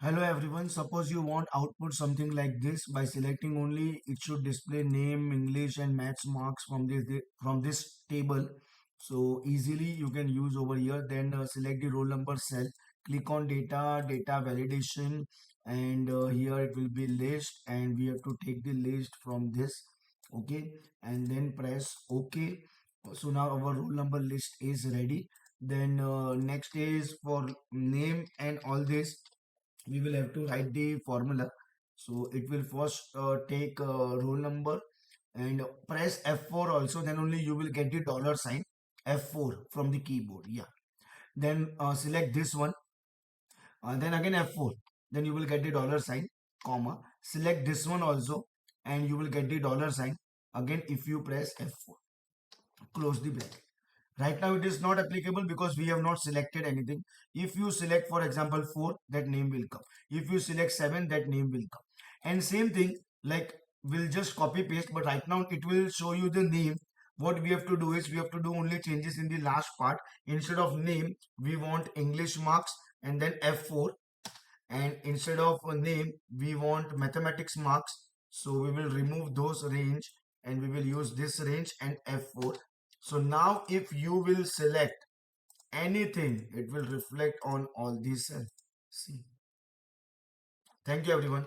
Hello everyone. Suppose you want output something like this. By selecting only, it should display name, English, and maths marks from this table. So easily you can use over here. Then select the roll number cell. Click on data validation, and here it will be list, and we have to take the list from this. Okay, and then press OK. So now our roll number list is ready. Then next is for name and all this we will have to write the formula. So it will first take roll number and press F4 also, then only you will get the dollar sign F4 from the keyboard. Yeah. Then select this one, then again F4, then you will get the dollar sign, comma. Select this one also, and you will get the dollar sign again if you press F4. Close the bracket. Right now it is not applicable because we have not selected anything. If you select for example 4, that name will come. If you select 7, that name will come. And same thing, like we'll just copy paste, but right now it will show you the name. What we have to do is we have to do only changes in the last part. Instead of name, we want English marks and then F4. And instead of a name, we want mathematics marks. So we will remove those range and we will use this range and F4. So now if you will select anything, it will reflect on all these cells. See. Thank you everyone.